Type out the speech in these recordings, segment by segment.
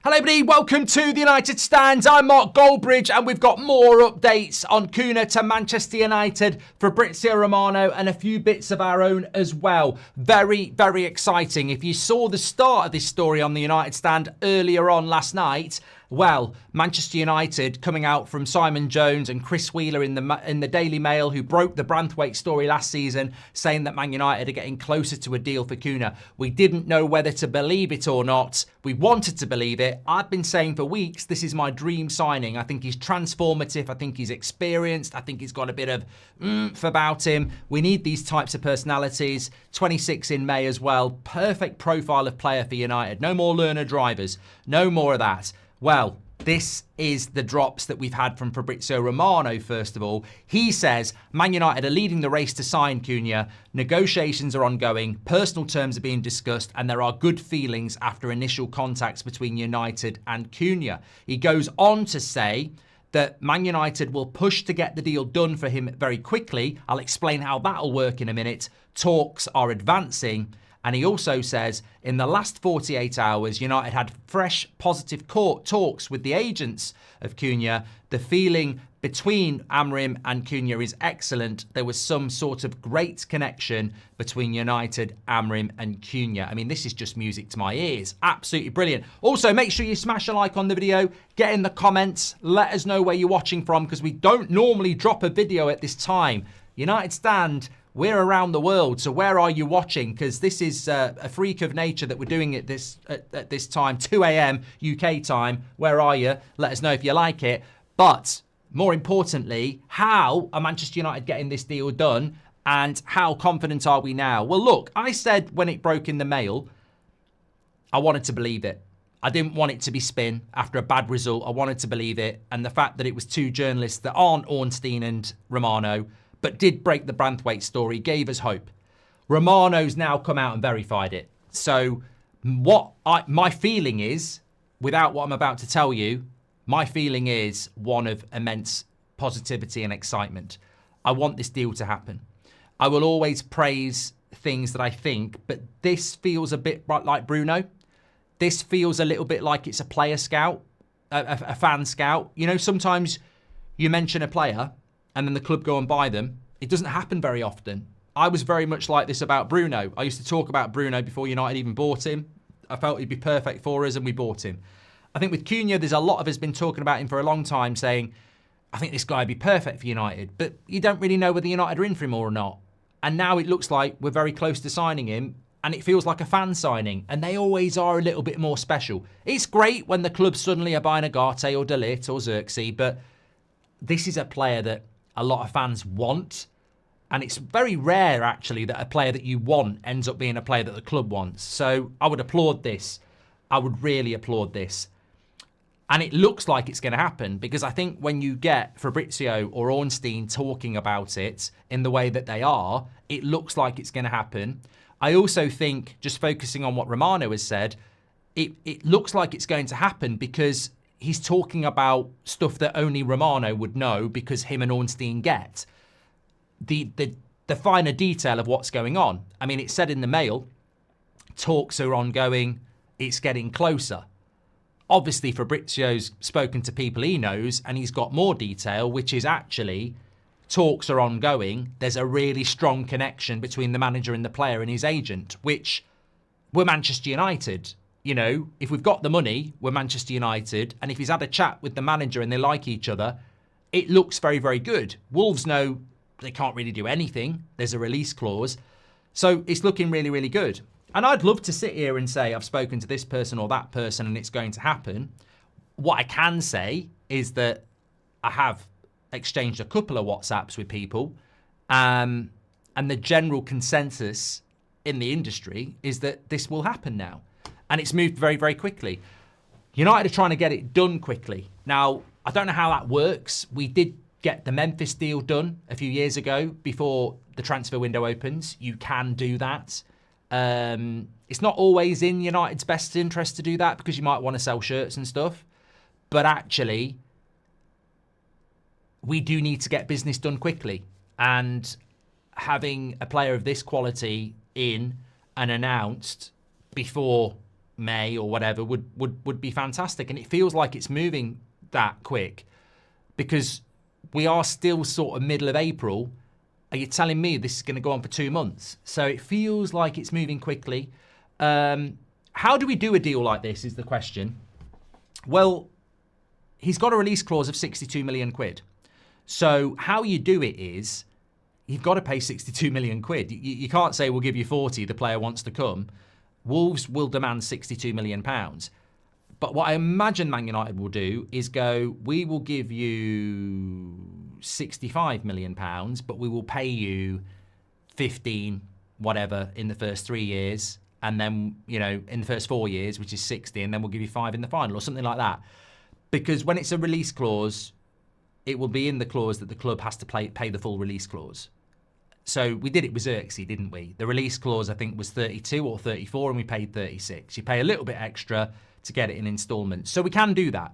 Hello everybody, welcome to the United Stand. I'm Mark Goldbridge and we've got more updates on Cunha to Manchester United, Fabrizio Romano and a few bits of our own as well. Very, very exciting. If you saw the start of this story on the United Stand earlier on last night, well, Manchester United coming out from Simon Jones and Chris Wheeler in the Daily Mail, who broke the Branthwaite story last season, saying that Man United are getting closer to a deal for Cunha. We didn't know whether to believe it or not. We wanted to believe it. I've been saying for weeks, this is my dream signing. I think he's transformative. I think he's experienced. I think he's got a bit of oomph about him. We need these types of personalities. 26 in May as well. Perfect profile of player for United. No more learner drivers. No more of that. Well, this is the drops that we've had from Fabrizio Romano, first of all. He says, Man United are leading the race to sign Cunha. Negotiations are ongoing, personal terms are being discussed, and there are good feelings after initial contacts between United and Cunha. He goes on to say that Man United will push to get the deal done for him very quickly. I'll explain how that'll work in a minute. Talks are advancing. And he also says, in the last 48 hours, United had fresh, positive talks with the agents of Cunha. The feeling between Amorim and Cunha is excellent. There was some sort of great connection between United, Amorim and Cunha. I mean, this is just music to my ears. Absolutely brilliant. Also, make sure you smash a like on the video. Get in the comments. Let us know where you're watching from, because we don't normally drop a video at this time. United Stand, we're around the world, so where are you watching? Because this is a freak of nature that we're doing it at this time, 2 a.m. UK time. Where are you? Let us know if you like it. But more importantly, how are Manchester United getting this deal done, and how confident are we now? Well, look, I said when it broke in the Mail, I wanted to believe it. I didn't want it to be spin after a bad result. I wanted to believe it. And the fact that it was two journalists that aren't Ornstein and Romano, but did break the Branthwaite story, gave us hope. Romano's now come out and verified it. So my feeling is, without what I'm about to tell you, my feeling is one of immense positivity and excitement. I want this deal to happen. I will always praise things that I think, but this feels a bit like Bruno. This feels a little bit like it's a player scout, a fan scout. You know, sometimes you mention a player and then the club go and buy them. It doesn't happen very often. I was very much like this about Bruno. I used to talk about Bruno before United even bought him. I felt he'd be perfect for us and we bought him. I think with Cunha, there's a lot of us been talking about him for a long time, saying, I think this guy would be perfect for United. But you don't really know whether United are in for him or not. And now it looks like we're very close to signing him, and it feels like a fan signing. And they always are a little bit more special. It's great when the club suddenly are buying Agate or De Ligt or Xerxes, but this is a player that a lot of fans want. And it's very rare, actually, that a player that you want ends up being a player that the club wants. So I would applaud this. I would really applaud this. And it looks like it's going to happen, because I think when you get Fabrizio or Ornstein talking about it in the way that they are, it looks like it's going to happen. I also think, just focusing on what Romano has said, it looks like it's going to happen because he's talking about stuff that only Romano would know, because him and Ornstein get the finer detail of what's going on. I mean, it said in the Mail, talks are ongoing, it's getting closer. Obviously, Fabrizio's spoken to people he knows, and he's got more detail, which is actually talks are ongoing. There's a really strong connection between the manager and the player and his agent, which we're Manchester United. You know, if we've got the money, we're Manchester United. And if he's had a chat with the manager and they like each other, it looks very, very good. Wolves know they can't really do anything. There's a release clause. So it's looking really, really good. And I'd love to sit here and say I've spoken to this person or that person and it's going to happen. What I can say is that I have exchanged a couple of WhatsApps with people, and the general consensus in the industry is that this will happen now. And it's moved very, very quickly. United are trying to get it done quickly. Now, I don't know how that works. We did get the Memphis deal done a few years ago before the transfer window opens. You can do that. It's not always in United's best interest to do that, because you might want to sell shirts and stuff. But actually, we do need to get business done quickly. And having a player of this quality in and announced before May or whatever would be fantastic. And it feels like it's moving that quick because we are still sort of middle of April. Are you telling me this is going to go on for 2 months? So it feels like it's moving quickly. How do we do a deal like this is the question. Well, he's got a release clause of 62 million quid. So how you do it is you've got to pay 62 million quid. You can't say we'll give you 40, the player wants to come. Wolves will demand 62 million pounds. But what I imagine Man United will do is go, we will give you 65 million pounds, but we will pay you 15, whatever, in the first 3 years. And then, you know, in the first 4 years, which is 60, and then we'll give you 5 in the final or something like that. Because when it's a release clause, it will be in the clause that the club has to pay the full release clause. So we did it with Xerxes, didn't we? The release clause, I think, was 32 or 34, and we paid 36. You pay a little bit extra to get it in installments. So we can do that.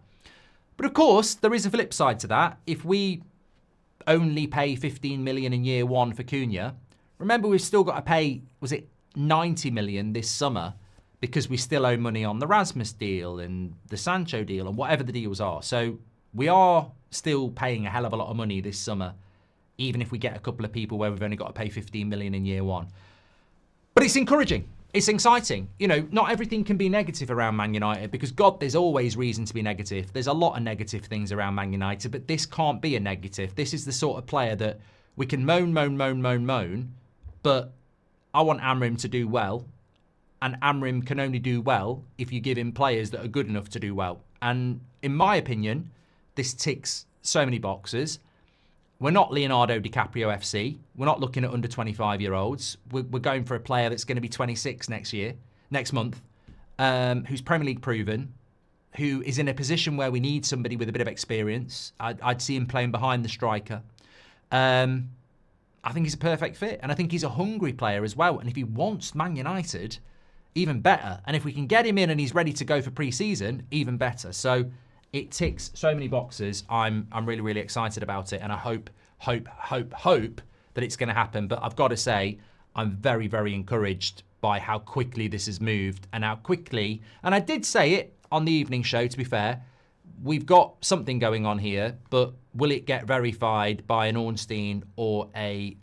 But of course, there is a flip side to that. If we only pay 15 million in year one for Cunha, remember we've still got to pay, was it 90 million this summer? Because we still owe money on the Rasmus deal and the Sancho deal and whatever the deals are. So we are still paying a hell of a lot of money this summer, even if we get a couple of people where we've only got to pay 15 million in year one. But it's encouraging. It's exciting. You know, not everything can be negative around Man United because, God, there's always reason to be negative. There's a lot of negative things around Man United, but this can't be a negative. This is the sort of player that we can moan, but I want Amorim to do well, and Amorim can only do well if you give him players that are good enough to do well. And in my opinion, this ticks so many boxes. We're not Leonardo DiCaprio FC. We're not looking at under 25-year-olds. We're going for a player that's going to be 26 next month, who's Premier League proven, who is in a position where we need somebody with a bit of experience. I'd see him playing behind the striker. I think he's a perfect fit, and I think he's a hungry player as well. And if he wants Man United, even better. And if we can get him in and he's ready to go for pre-season, even better. So it ticks so many boxes. I'm really, really excited about it, and I hope that it's going to happen. But I've got to say, I'm very, very encouraged by how quickly this has moved and how quickly, and I did say it on the evening show, to be fair, we've got something going on here, but will it get verified by an Ornstein or a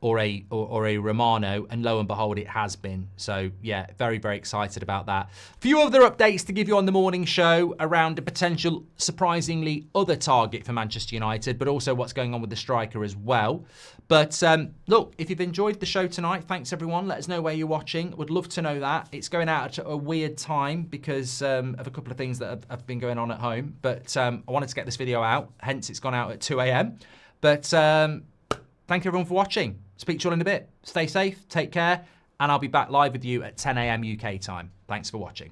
Romano? And lo and behold, it has been. So yeah, very, very excited about that. A few other updates to give you on the morning show around a potential, surprisingly, other target for Manchester United, but also what's going on with the striker as well. But look, if you've enjoyed the show tonight, thanks everyone. Let us know where you're watching. Would love to know that. It's going out at a weird time because of a couple of things that have been going on at home. But I wanted to get this video out, hence it's gone out at 2 a.m. But thank you everyone for watching. Speak to you all in a bit. Stay safe, take care, and I'll be back live with you at 10 a.m. UK time. Thanks for watching.